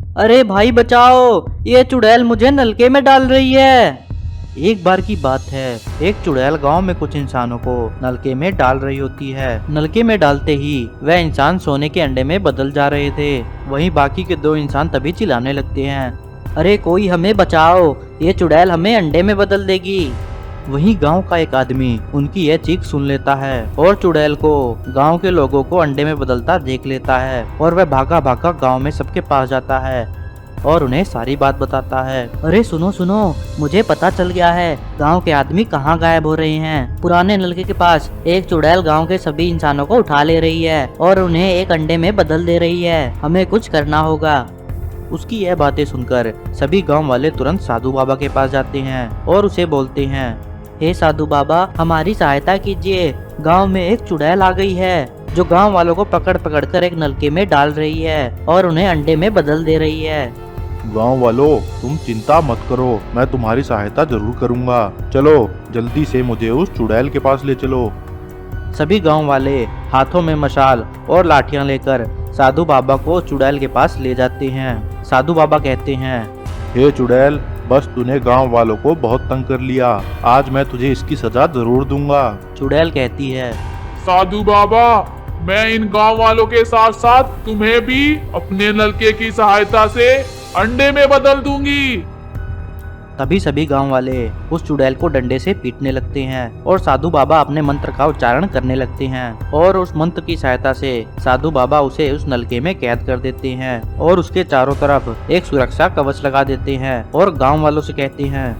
अरे भाई बचाओ, ये चुड़ैल मुझे नलके में डाल रही है। एक बार की बात है, एक चुड़ैल गांव में कुछ इंसानों को नलके में डाल रही होती है। नलके में डालते ही वह इंसान सोने के अंडे में बदल जा रहे थे। वहीं बाकी के दो इंसान तभी चिल्लाने लगते हैं, अरे कोई हमें बचाओ, ये चुड़ैल हमें अंडे में बदल देगी। वहीं गांव का एक आदमी उनकी यह चीख सुन लेता है और चुड़ैल को गांव के लोगों को अंडे में बदलता देख लेता है और वह भागा भागा गांव में सबके पास जाता है और उन्हें सारी बात बताता है। अरे सुनो सुनो, मुझे पता चल गया है गांव के आदमी कहाँ गायब हो रहे हैं। पुराने नलके के पास एक चुड़ैल गांव के सभी इंसानों को उठा ले रही है और उन्हें एक अंडे में बदल दे रही है। हमें कुछ करना होगा। उसकी यह बातें सुनकर सभी गांव वाले तुरंत साधु बाबा के पास जाते हैं और उसे बोलते हैं, हे साधु बाबा, हमारी सहायता कीजिए। गांव में एक चुड़ैल आ गई है जो गांव वालों को पकड़ पकड़ कर एक नलके में डाल रही है और उन्हें अंडे में बदल दे रही है। गांव वालों, तुम चिंता मत करो, मैं तुम्हारी सहायता जरूर करूंगा। चलो जल्दी से मुझे उस चुड़ैल के पास ले चलो। सभी गांव वाले हाथों में मशाल और लाठियां लेकर साधु बाबा को चुड़ैल के पास ले जाते हैं। साधु बाबा कहते हैं, हे चुड़ैल, बस तूने गांव वालों को बहुत तंग कर लिया, आज मैं तुझे इसकी सजा जरूर दूंगा। चुड़ैल कहती है, साधु बाबा, मैं इन गांव वालों के साथ साथ तुम्हें भी अपने नलके की सहायता से अंडे में बदल दूंगी। तभी सभी गांव वाले उस चुड़ैल को डंडे से पीटने लगते हैं और साधु बाबा अपने मंत्र का उच्चारण करने लगते हैं और उस मंत्र की सहायता से साधु बाबा उसे उस नलके में कैद कर देते हैं और उसके चारों तरफ एक सुरक्षा कवच लगा देते हैं और गांव वालों से कहते हैं,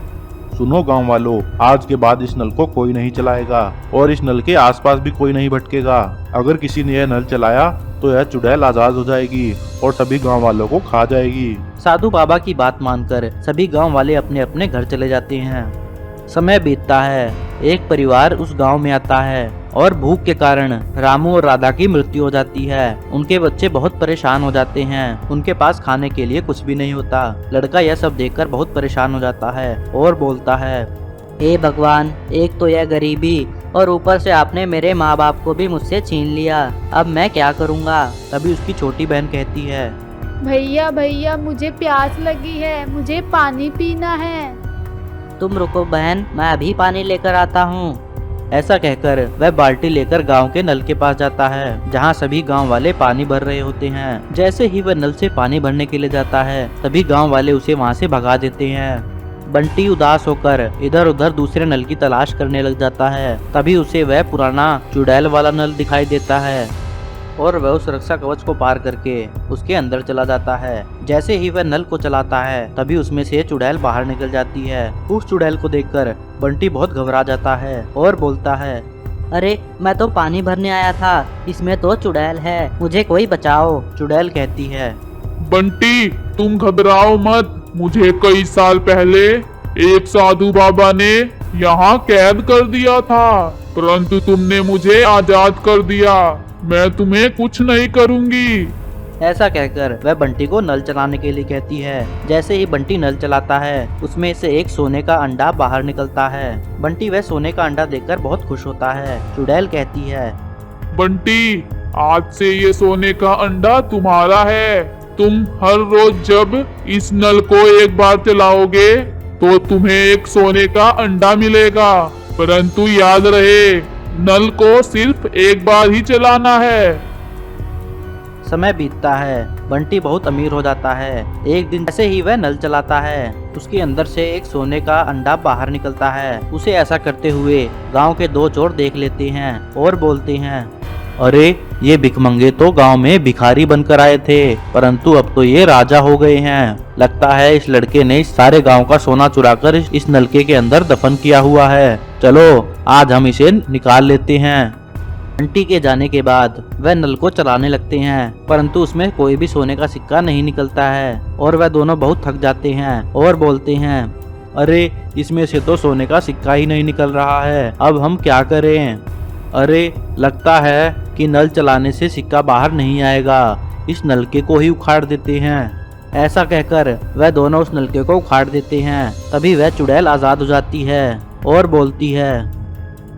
सुनो गांव वालों, आज के बाद इस नल को कोई नहीं चलाएगा और इस नल के आसपास भी कोई नहीं भटकेगा। अगर किसी ने यह नल चलाया तो यह चुड़ैल आजाद हो जाएगी और सभी गांव वालों को खा जाएगी। साधु बाबा की बात मानकर सभी गांव वाले अपने अपने घर चले जाते हैं। समय बीतता है, एक परिवार उस गांव में आता है और भूख के कारण रामू और राधा की मृत्यु हो जाती है। उनके बच्चे बहुत परेशान हो जाते हैं, उनके पास खाने के लिए कुछ भी नहीं होता। लड़का यह सब देखकर बहुत परेशान हो जाता है और बोलता है, हे भगवान, एक तो यह गरीबी और ऊपर से आपने मेरे माँ बाप को भी मुझसे छीन लिया, अब मैं क्या करूँगा। तभी उसकी छोटी बहन कहती है, भैया भैया, मुझे प्यास लगी है, मुझे पानी पीना है। तुम रुको बहन, मैं अभी पानी लेकर आता हूँ। ऐसा कहकर वह बाल्टी लेकर गांव के नल के पास जाता है जहां सभी गांव वाले पानी भर रहे होते हैं। जैसे ही वह नल से पानी भरने के लिए जाता है तभी गांव वाले उसे वहां से भगा देते हैं। बंटी उदास होकर इधर उधर दूसरे नल की तलाश करने लग जाता है। तभी उसे वह पुराना चुड़ैल वाला नल दिखाई देता है और वह उस सुरक्षा कवच को पार करके उसके अंदर चला जाता है। जैसे ही वह नल को चलाता है तभी उसमें से चुड़ैल बाहर निकल जाती है। उस चुड़ैल को देखकर बंटी बहुत घबरा जाता है और बोलता है, अरे मैं तो पानी भरने आया था, इसमें तो चुड़ैल है, मुझे कोई बचाओ। चुड़ैल कहती है, बंटी, तुम घबराओ मत, मुझे कई साल पहले एक साधु बाबा ने यहाँ कैद कर दिया था, परंतु तुमने मुझे आजाद कर दिया, मैं तुम्हें कुछ नहीं करूँगी। ऐसा कहकर वह बंटी को नल चलाने के लिए कहती है। जैसे ही बंटी नल चलाता है उसमें से एक सोने का अंडा बाहर निकलता है। बंटी वह सोने का अंडा देखकर बहुत खुश होता है। चुड़ैल कहती है, बंटी, आज से ये सोने का अंडा तुम्हारा है। तुम हर रोज जब इस नल को एक बार चलाओगे तो तुम्हें एक सोने का अंडा मिलेगा, परंतु याद रहे, नल को सिर्फ एक बार ही चलाना है। समय बीतता है, बंटी बहुत अमीर हो जाता है। एक दिन जैसे ही वह नल चलाता है उसके अंदर से एक सोने का अंडा बाहर निकलता है। उसे ऐसा करते हुए गांव के दो चोर देख लेते हैं और बोलते हैं, अरे ये भिखमंगे तो गांव में भिखारी बनकर आए थे, परंतु अब तो ये राजा हो गए हैं। लगता है इस लड़के ने इस सारे गांव का सोना चुराकर इस नलके के अंदर दफन किया हुआ है। चलो आज हम इसे निकाल लेते हैं। बंटी के जाने के बाद वह नल को चलाने लगते हैं, परंतु उसमें कोई भी सोने का सिक्का नहीं निकलता है और वह दोनों बहुत थक जाते हैं और बोलते हैं, अरे इसमें से तो सोने का सिक्का ही नहीं निकल रहा है, अब हम क्या करें। अरे लगता है कि नल चलाने से सिक्का बाहर नहीं आएगा, इस नलके को ही उखाड़ देते हैं। ऐसा कहकर वह दोनों उस नलके को उखाड़ देते हैं। तभी वह चुड़ैल आजाद हो जाती है और बोलती है,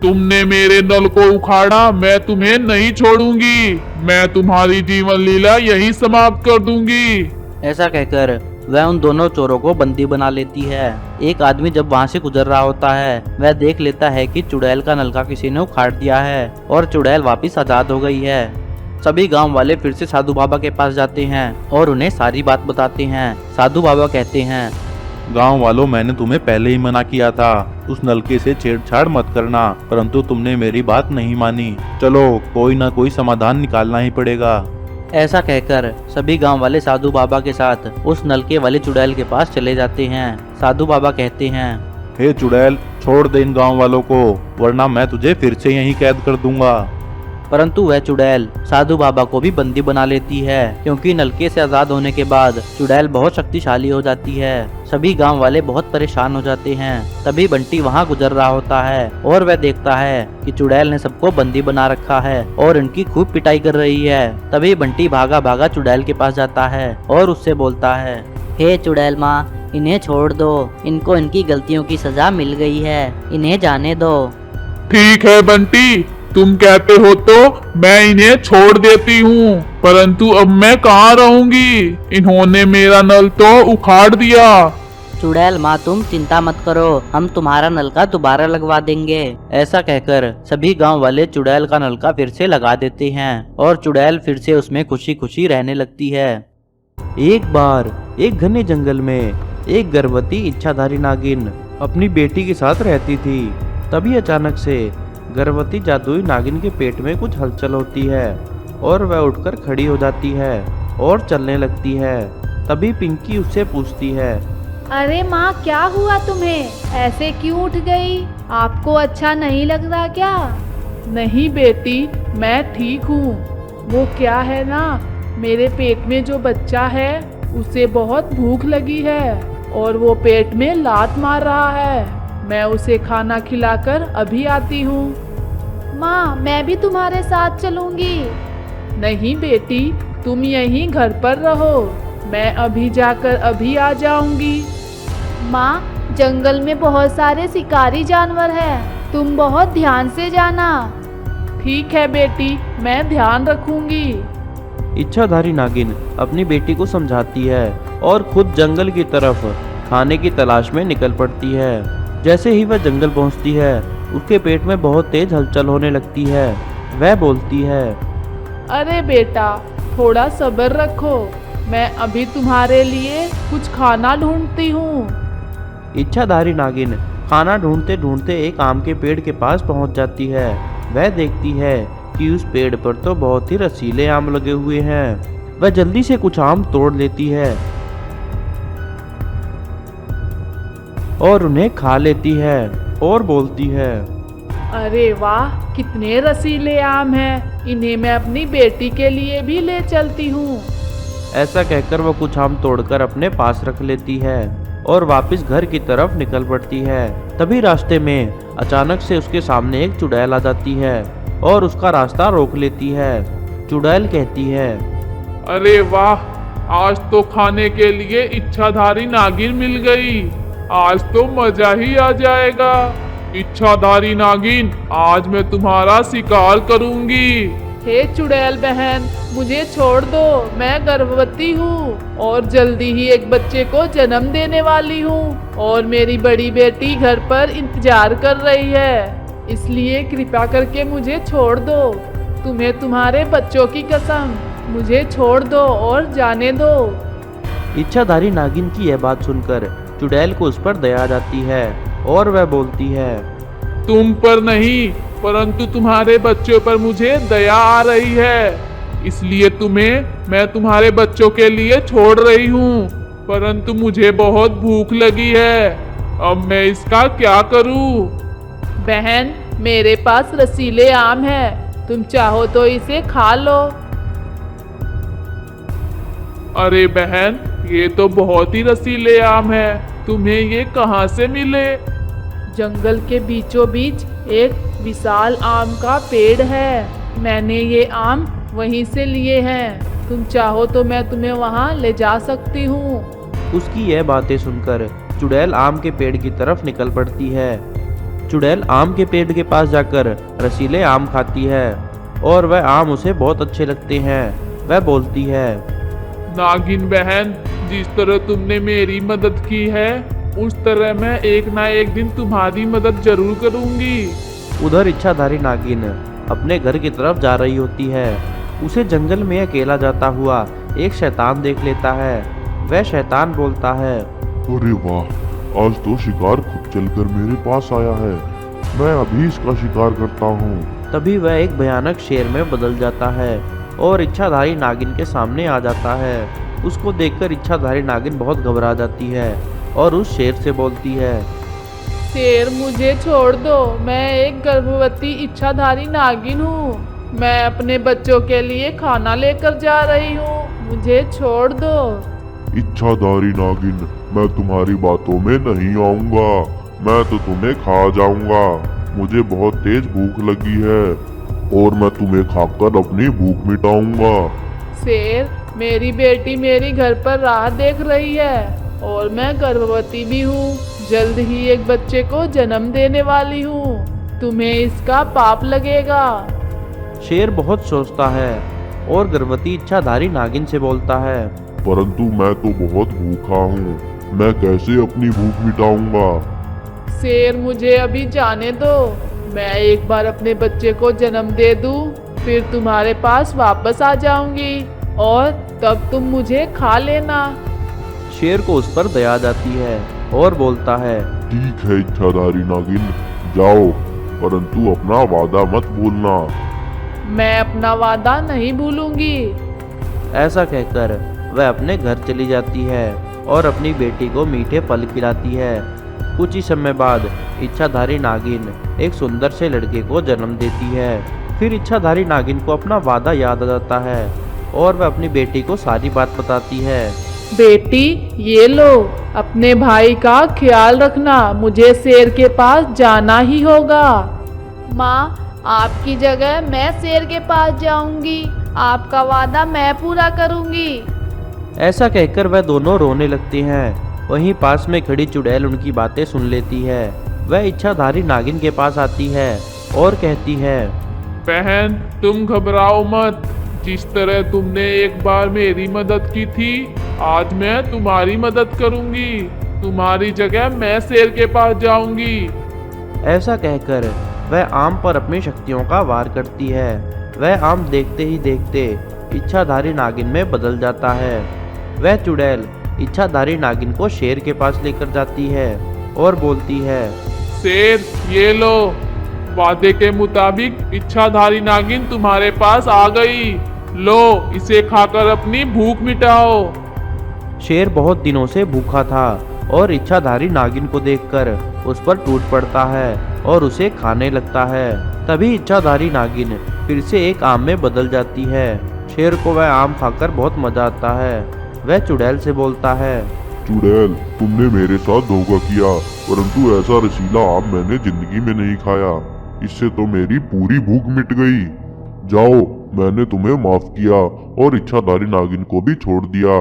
तुमने मेरे नल को उखाड़ा, मैं तुम्हें नहीं छोड़ूंगी, मैं तुम्हारी जीवन लीला यही समाप्त कर दूंगी। ऐसा कहकर वह उन दोनों चोरों को बंदी बना लेती है। एक आदमी जब वहां से गुजर रहा होता है, वह देख लेता है कि चुड़ैल का नलका किसी ने उखाड़ दिया है और चुड़ैल वापस आजाद हो गई है। सभी गांव वाले फिर से साधु बाबा के पास जाते हैं और उन्हें सारी बात बताते हैं। साधु बाबा कहते हैं, गांव वालों, मैंने तुम्हें पहले ही मना किया था उस नलके से छेड़छाड़ मत करना, परंतु तुमने मेरी बात नहीं मानी। चलो, कोई ना कोई समाधान निकालना ही पड़ेगा। ऐसा कहकर सभी गांव वाले साधु बाबा के साथ उस नलके वाले चुड़ैल के पास चले जाते हैं। साधु बाबा कहते हैं, हे चुड़ैल, छोड़ दे इन गांव वालों को, वरना मैं तुझे फिर से यहीं कैद कर दूंगा। परंतु वह चुड़ैल साधु बाबा को भी बंदी बना लेती है, क्योंकि नलके से आजाद होने के बाद चुड़ैल बहुत शक्तिशाली हो जाती है। सभी गांव वाले बहुत परेशान हो जाते हैं। तभी बंटी वहां गुजर रहा होता है और वह देखता है कि चुड़ैल ने सबको बंदी बना रखा है और इनकी खूब पिटाई कर रही है। तभी बंटी भागा भागा चुड़ैल के पास जाता है और उससे बोलता है, हे चुड़ैल माँ, इन्हें छोड़ दो, इनको इनकी गलतियों की सजा मिल गई है, इन्हें जाने दो। ठीक है बंटी, तुम कहते हो तो मैं इन्हें छोड़ देती हूँ, परंतु अब मैं कहाँ रहूंगी? इन्होंने मेरा नल तो उखाड़ दिया। चुड़ैल माँ, तुम चिंता मत करो, हम तुम्हारा नलका दोबारा लगवा देंगे। ऐसा कहकर सभी गांव वाले चुड़ैल का नलका फिर से लगा देते हैं और चुड़ैल फिर से उसमें खुशी खुशी रहने लगती है। एक बार एक घने जंगल में एक गर्भवती इच्छाधारी नागिन अपनी बेटी के साथ रहती थी। तभी अचानक से गर्भवती जादुई नागिन के पेट में कुछ हलचल होती है और वह उठकर खड़ी हो जाती है और चलने लगती है। तभी पिंकी उससे पूछती है, अरे माँ, क्या हुआ तुम्हें? ऐसे क्यों उठ गई? आपको अच्छा नहीं लग रहा क्या? नहीं बेटी, मैं ठीक हूँ। वो क्या है ना, मेरे पेट में जो बच्चा है उसे बहुत भूख लगी है और वो पेट में लात मार रहा है। मैं उसे खाना खिलाकर अभी आती हूँ। माँ, मैं भी तुम्हारे साथ चलूंगी। नहीं बेटी, तुम यहीं घर पर रहो, मैं अभी जाकर अभी आ जाऊंगी। माँ, जंगल में बहुत सारे शिकारी जानवर हैं, तुम बहुत ध्यान से जाना। ठीक है बेटी, मैं ध्यान रखूंगी। इच्छाधारी नागिन अपनी बेटी को समझाती है और खुद जंगल की तरफ खाने की तलाश में निकल पड़ती है। जैसे ही वह जंगल पहुंचती है, उसके पेट में बहुत तेज हलचल होने लगती है। वह बोलती है, अरे बेटा, थोड़ा सब्र रखो, मैं अभी तुम्हारे लिए कुछ खाना ढूंढती हूँ। इच्छाधारी नागिन खाना ढूंढते ढूंढते एक आम के पेड़ के पास पहुंच जाती है। वह देखती है कि उस पेड़ पर तो बहुत ही रसीले आम लगे हुए हैं। वह जल्दी से कुछ आम तोड़ लेती है और उन्हें खा लेती है और बोलती है, अरे वाह, कितने रसीले आम हैं, इन्हें मैं अपनी बेटी के लिए भी ले चलती हूँ। ऐसा कहकर वह कुछ आम तोड़कर अपने पास रख लेती है और वापस घर की तरफ निकल पड़ती है। तभी रास्ते में अचानक से उसके सामने एक चुड़ैल आ जाती है और उसका रास्ता रोक लेती है। चुड़ैल कहती है, अरे वाह, आज तो खाने के लिए इच्छाधारी नागिन मिल गई। आज तो मजा ही आ जाएगा। इच्छाधारी नागिन, आज मैं तुम्हारा शिकार करूंगी। हे चुड़ैल बहन, मुझे छोड़ दो, मैं गर्भवती हूँ और जल्दी ही एक बच्चे को जन्म देने वाली हूँ और मेरी बड़ी बेटी घर पर इंतजार कर रही है, इसलिए कृपा करके मुझे छोड़ दो। तुम्हें तुम्हारे बच्चों की कसम, मुझे छोड़ दो और जाने दो। इच्छाधारी नागिन की यह बात सुनकर चुड़ैल को उस पर दया आ जाती है और वह बोलती है, तुम पर नहीं, परंतु तुम्हारे बच्चों पर मुझे दया आ रही है, इसलिए मैं तुम्हारे बच्चों के लिए छोड़ रही हूँ। परंतु मुझे बहुत भूख लगी है, अब मैं इसका क्या करूँ? बहन, मेरे पास रसीले आम है, तुम चाहो तो इसे खा लो। अरे बहन, ये तो बहुत ही रसीले आम है, तुम्हें ये कहाँ से मिले? जंगल के बीचों बीच एक विशाल आम का पेड़ है, मैंने ये आम वहीं से लिए हैं, तुम चाहो तो मैं तुम्हें वहाँ ले जा सकती हूँ। उसकी यह बातें सुनकर चुड़ैल आम के पेड़ की तरफ निकल पड़ती है। चुड़ैल आम के पेड़ के पास जाकर रसीले आम खाती है और वह आम उसे बहुत अच्छे लगते हैं। वह बोलती है, नागिन बहन, जिस तरह तुमने मेरी मदद की है उस तरह मैं एक ना एक दिन तुम्हारी मदद जरूर करूंगी। उधर इच्छाधारी नागिन अपने घर की तरफ जा रही होती है। उसे जंगल में अकेला जाता हुआ एक शैतान देख लेता है। वह शैतान बोलता है, अरे वाह, आज तो शिकार खुद चलकर मेरे पास आया है। मैं अभी इसका शिकार करता हूँ। तभी वह एक भयानक शेर में बदल जाता है और इच्छाधारी नागिन के सामने आ जाता है। उसको देखकर इच्छाधारी नागिन बहुत घबरा जाती है और उस शेर से बोलती है, शेर मुझे छोड़ दो, मैं एक गर्भवती इच्छाधारी नागिन हूँ। मैं अपने बच्चों के लिए खाना लेकर जा रही हूँ, मुझे छोड़ दो। इच्छाधारी नागिन, मैं तुम्हारी बातों में नहीं आऊंगा। मैं तो तुम्हें खा जाऊंगा। मुझे बहुत तेज भूख लगी है और मैं तुम्हें खाकर अपनी भूख मिटाऊंगा। शेर, मेरी बेटी मेरी घर पर राह देख रही है और मैं गर्भवती भी हूँ। जल्द ही एक बच्चे को जन्म देने वाली हूँ, तुम्हें इसका पाप लगेगा। शेर बहुत सोचता है और गर्भवती इच्छाधारी नागिन से बोलता है, परंतु मैं तो बहुत भूखा हूँ, मैं कैसे अपनी भूख मिटाऊंगा। शेर, मुझे अभी जाने दो, मैं एक बार अपने बच्चे को जन्म दे दूं, फिर तुम्हारे पास वापस आ जाऊंगी और तब तुम मुझे खा लेना। शेर को उस पर दया जाती है और बोलता है, ठीक है इच्छाधारी नागिन, जाओ, परंतु अपना वादा मत भूलना। मैं अपना वादा नहीं भूलूंगी। ऐसा कहकर वह अपने घर चली जाती है और अपनी बेटी को मीठे फल खिलाती है। कुछ ही समय बाद इच्छाधारी नागिन एक सुंदर से लड़के को जन्म देती है। फिर इच्छाधारी नागिन को अपना वादा याद आ जाता है और वह अपनी बेटी को सारी बात बताती है। बेटी, ये लो, अपने भाई का ख्याल रखना, मुझे शेर के पास जाना ही होगा। माँ, आपकी जगह मैं शेर के पास जाऊंगी, आपका वादा मैं पूरा करूंगी। ऐसा कहकर वह दोनों रोने लगते हैं। वहीं पास में खड़ी चुड़ैल उनकी बातें सुन लेती है। वह इच्छाधारी नागिन के पास आती है और कहती है, बहन, तुम घबराओ मत। जिस तरह तुमने एक बार मेरी मदद की थी, आज मैं तुम्हारी मदद करूंगी। तुम्हारी जगह मैं शेर के पास जाऊंगी। ऐसा कहकर वह आम पर अपनी शक्तियों का वार करती है। वह आम देखते ही देखते इच्छाधारी नागिन में बदल जाता है। वह चुड़ैल इच्छाधारी नागिन को शेर के पास लेकर जाती है और बोलती है, शेर, ये लो, वादे के मुताबिक इच्छाधारी नागिन तुम्हारे पास आ गई। लो, इसे खाकर अपनी भूख मिटाओ। शेर बहुत दिनों से भूखा था और इच्छाधारी नागिन को देखकर उस पर टूट पड़ता है और उसे खाने लगता है। तभी इच्छाधारी नागिन फिर से एक आम में बदल जाती है। शेर को वह आम खाकर बहुत मजा आता है। वह चुड़ैल से बोलता है, चुड़ैल, तुमने मेरे साथ धोखा किया, परंतु ऐसा रसीला आम मैंने जिंदगी में नहीं खाया। इससे तो मेरी पूरी भूख मिट गई। जाओ, मैंने तुम्हें माफ किया और इच्छाधारी नागिन को भी छोड़ दिया।